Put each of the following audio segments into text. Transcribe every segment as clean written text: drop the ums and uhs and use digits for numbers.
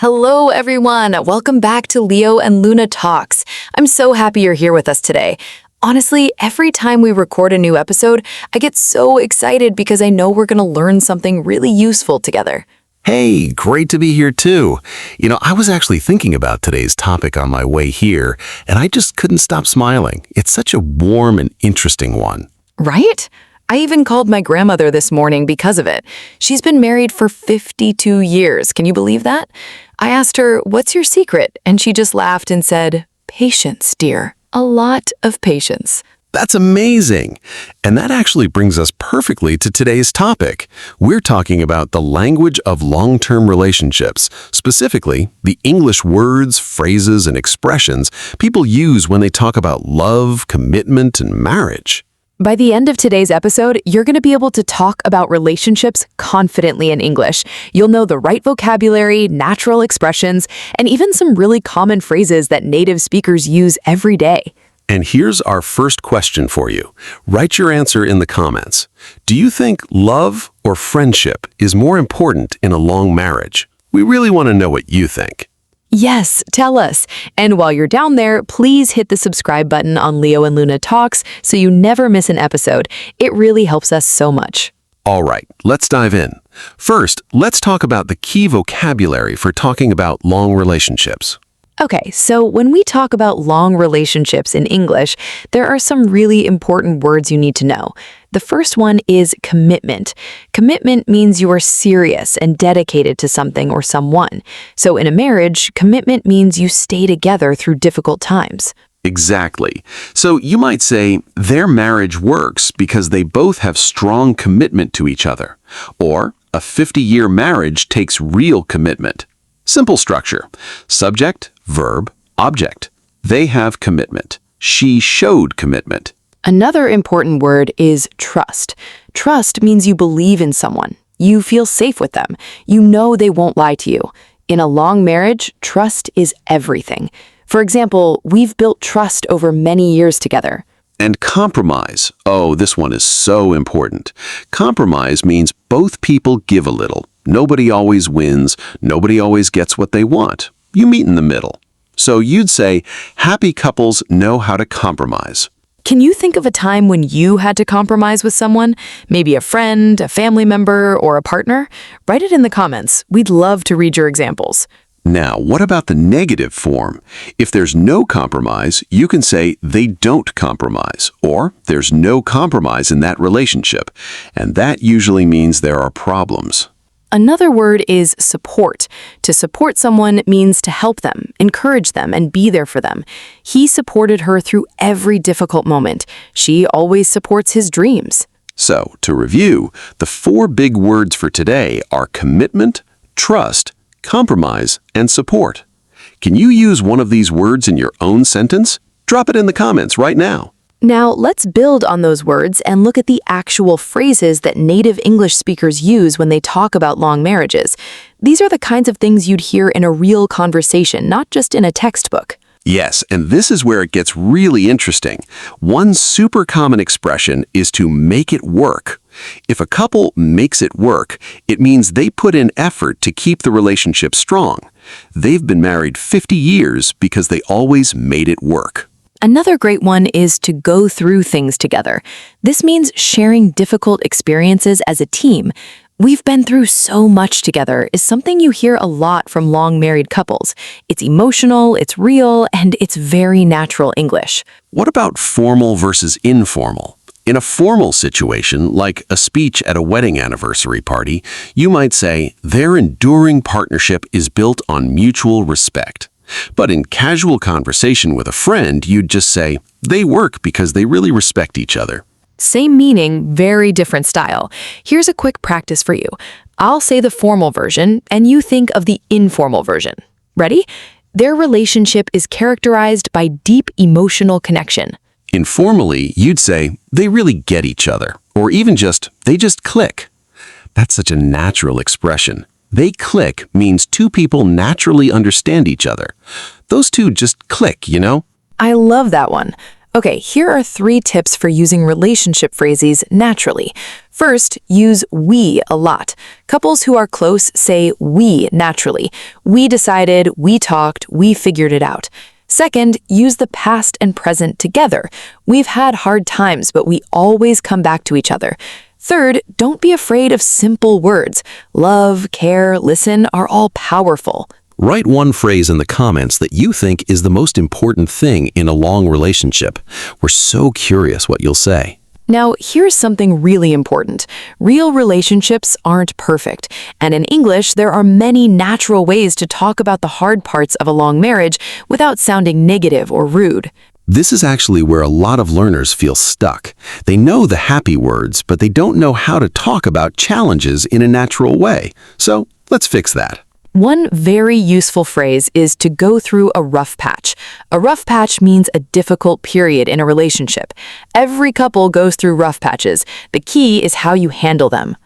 Hello, everyone. Welcome back to Leo and Luna Talks. I'm so happy you're here with us today. Honestly, every time we record a new episode, I get so excited because I know we're going to learn something really useful together. Hey, great to be here too. I was actually thinking about today's topic on my way here, and I just couldn't stop smiling. It's such a warm and interesting one. Right? I even called my grandmother this morning because of it. She's been married for 52 years. Can you believe that? I asked her, "What's your secret?" And she just laughed and said, "Patience, dear. A lot of patience." That's amazing. And that actually brings us perfectly to today's topic. We're talking about the language of long-term relationships, specifically the English words, phrases, and expressions people use when they talk about love, commitment, and marriage. By the end of today's episode, you're going to be able to talk about relationships confidently in English. You'll know the right vocabulary, natural expressions, and even some really common phrases that native speakers use every day. And here's our first question for you. Write your answer in the comments. Do you think love or friendship is more important in a long marriage? We really want to know what you think. Yes, tell us. And while you're down there, please hit the subscribe button on Leo and Luna Talks so you never miss an episode. It really helps us so much. All right, let's dive in. First, let's talk about the key vocabulary for talking about long relationships. Okay, so when we talk about long relationships in English, there are some really important words you need to know. The first one is commitment. Commitment means you are serious and dedicated to something or someone. So in a marriage, commitment means you stay together through difficult times. Exactly. So you might say their marriage works because they both have strong commitment to each other. Or a 50-year marriage takes real commitment. Simple structure. Subject, verb, object. They have commitment. She showed commitment. Another important word is trust. Trust means you believe in someone. You feel safe with them. You know they won't lie to you. In a long marriage, trust is everything. For example, we've built trust over many years together. And compromise. Oh, this one is so important. Compromise means both people give a little. Nobody always wins. Nobody always gets what they want. You meet in the middle. So you'd say, happy couples know how to compromise. Can you think of a time when you had to compromise with someone? Maybe a friend, a family member, or a partner? Write it in the comments. We'd love to read your examples. Now, what about the negative form? If there's no compromise, you can say they don't compromise, or there's no compromise in that relationship, and that usually means there are problems. Another word is support. To support someone means to help them, encourage them, and be there for them. He supported her through every difficult moment. She always supports his dreams. So, to review, the 4 big words for today are commitment, trust, compromise, and support. Can you use one of these words in your own sentence? Drop it in the comments right now. Now, let's build on those words and look at the actual phrases that native English speakers use when they talk about long marriages. These are the kinds of things you'd hear in a real conversation, not just in a textbook. Yes, and this is where it gets really interesting. One super common expression is to make it work. If a couple makes it work, it means they put in effort to keep the relationship strong. They've been married 50 years because they always made it work. Another great one is to go through things together. This means sharing difficult experiences as a team. We've been through so much together is something you hear a lot from long married couples. It's emotional, it's real, and it's very natural English. What about formal versus informal? In a formal situation, like a speech at a wedding anniversary party, you might say, their enduring partnership is built on mutual respect. But in casual conversation with a friend, you'd just say, they work because they really respect each other. Same meaning, very different style. Here's a quick practice for you. I'll say the formal version, and you think of the informal version. Ready? Their relationship is characterized by deep emotional connection. Informally, you'd say, they really get each other, or even just, they just click. That's such a natural expression. They click means two people naturally understand each other. Those two just click, you know? I love that one. Okay, here are 3 tips for using relationship phrases naturally. First, use we a lot. Couples who are close say we naturally. We decided, we talked, we figured it out. Second, use the past and present together. We've had hard times, but we always come back to each other. Third, don't be afraid of simple words. Love, care, listen are all powerful. Write one phrase in the comments that you think is the most important thing in a long relationship. We're so curious what you'll say. Now, here's something really important. Real relationships aren't perfect, and in English, there are many natural ways to talk about the hard parts of a long marriage without sounding negative or rude. This is actually where a lot of learners feel stuck. They know the happy words, but they don't know how to talk about challenges in a natural way. So let's fix that. One very useful phrase is to go through a rough patch. A rough patch means a difficult period in a relationship. Every couple goes through rough patches. The key is how you handle them.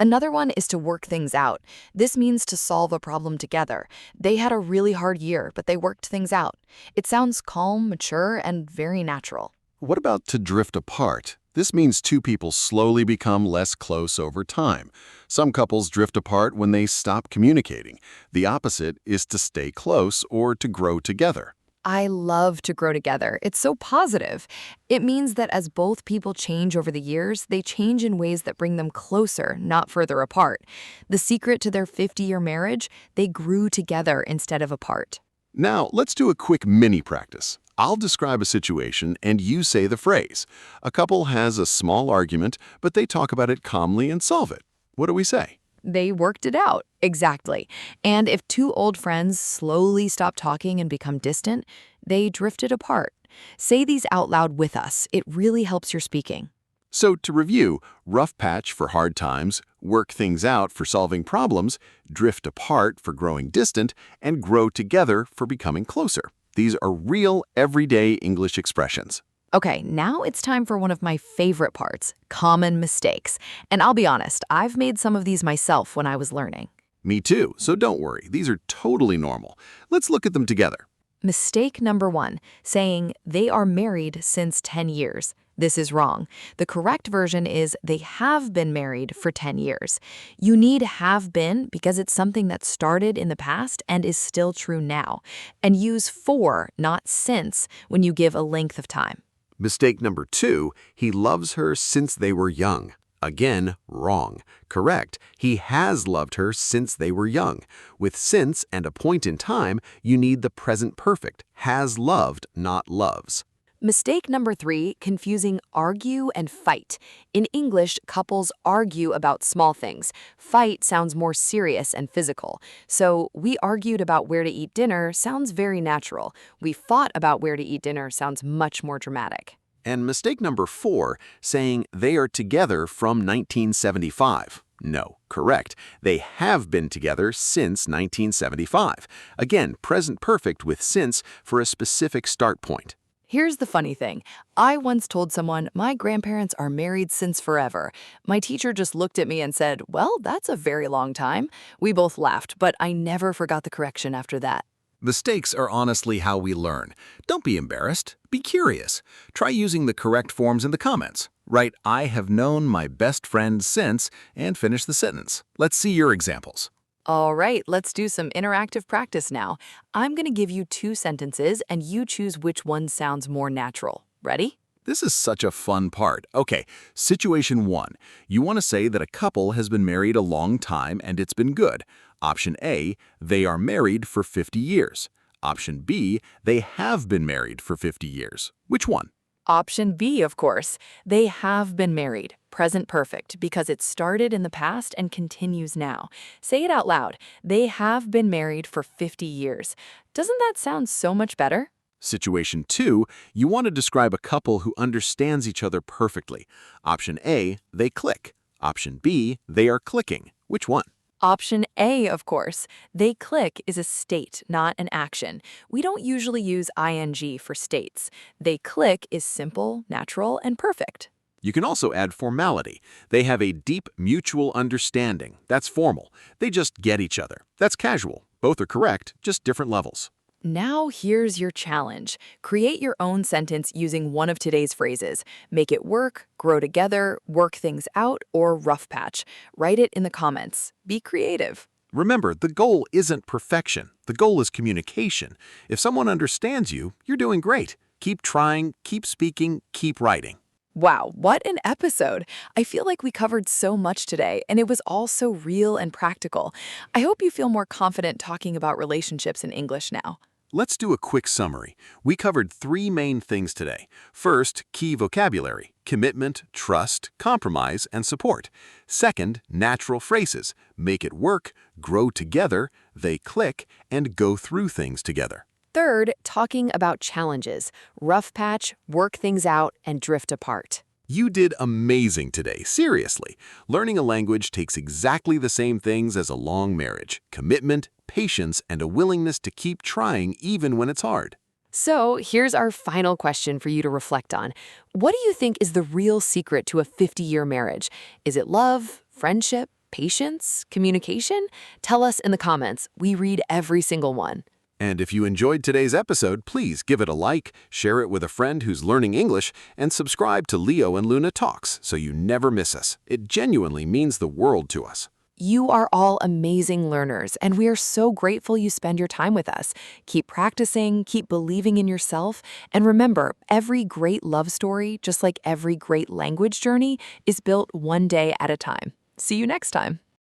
Another one is to work things out. This means to solve a problem together. They had a really hard year, but they worked things out. It sounds calm, mature, and very natural. What about to drift apart? This means two people slowly become less close over time. Some couples drift apart when they stop communicating. The opposite is to stay close or to grow together. I love to grow together. It's so positive. It means that as both people change over the years, they change in ways that bring them closer, not further apart. The secret to their 50-year marriage, they grew together instead of apart. Now, let's do a quick mini practice. I'll describe a situation and you say the phrase. A couple has a small argument, but they talk about it calmly and solve it. What do we say? They worked it out. Exactly. And if 2 old friends slowly stop talking and become distant, they drifted apart. Say these out loud with us. It really helps your speaking. So to review, rough patch for hard times, work things out for solving problems, drift apart for growing distant, and grow together for becoming closer. These are real, everyday English expressions. Okay, now it's time for one of my favorite parts, common mistakes. And I'll be honest, I've made some of these myself when I was learning. Me too, so don't worry. These are totally normal. Let's look at them together. Mistake number 1, saying they are married since 10 years. This is wrong. The correct version is they have been married for 10 years. You need have been because it's something that started in the past and is still true now. And use for, not since, when you give a length of time. Mistake number 2, he loves her since they were young. Again, wrong. Correct, he has loved her since they were young. With since and a point in time, you need the present perfect, has loved, not loves. Mistake number 3, confusing argue and fight. In English, couples argue about small things. Fight sounds more serious and physical. So, we argued about where to eat dinner sounds very natural. We fought about where to eat dinner sounds much more dramatic. And mistake number 4, saying they are together from 1975. No, correct. They have been together since 1975. Again, present perfect with since for a specific start point. Here's the funny thing. I once told someone my grandparents are married since forever. My teacher just looked at me and said, "Well, that's a very long time." We both laughed, but I never forgot the correction after that. Mistakes are honestly how we learn. Don't be embarrassed. Be curious. Try using the correct forms in the comments. Write, "I have known my best friend since," and finish the sentence. Let's see your examples. All right, let's do some interactive practice now. I'm going to give you 2 sentences, and you choose which one sounds more natural. Ready? This is such a fun part. Okay, situation 1. You want to say that a couple has been married a long time and it's been good. Option A, they are married for 50 years. Option B, they have been married for 50 years. Which one? Option B, of course. They have been married. Present perfect, because it started in the past and continues now. Say it out loud. They have been married for 50 years. Doesn't that sound so much better? Situation 2, you want to describe a couple who understands each other perfectly. Option A, they click. Option B, they are clicking. Which one? Option A, of course. They click is a state, not an action. We don't usually use ing for states. They click is simple, natural, and perfect. You can also add formality. They have a deep mutual understanding. That's formal. They just get each other. That's casual. Both are correct, just different levels. Now here's your challenge. Create your own sentence using one of today's phrases. Make it work, grow together, work things out, or rough patch. Write it in the comments. Be creative. Remember, the goal isn't perfection. The goal is communication. If someone understands you, you're doing great. Keep trying, keep speaking, keep writing. Wow, what an episode! I feel like we covered so much today, and it was all so real and practical. I hope you feel more confident talking about relationships in English now. Let's do a quick summary. We covered 3 main things today. First, key vocabulary: commitment, trust, compromise, and support. Second, natural phrases: make it work, grow together, they click, and go through things together. Third, talking about challenges, rough patch, work things out, and drift apart. You did amazing today, seriously. Learning a language takes exactly the same things as a long marriage: commitment, patience, and a willingness to keep trying even when it's hard. So, here's our final question for you to reflect on. What do you think is the real secret to a 50-year marriage? Is it love, friendship, patience, communication? Tell us in the comments. We read every single one. And if you enjoyed today's episode, please give it a like, share it with a friend who's learning English, and subscribe to Leo and Luna Talks so you never miss us. It genuinely means the world to us. You are all amazing learners, and we are so grateful you spend your time with us. Keep practicing, keep believing in yourself, and remember, every great love story, just like every great language journey, is built one day at a time. See you next time.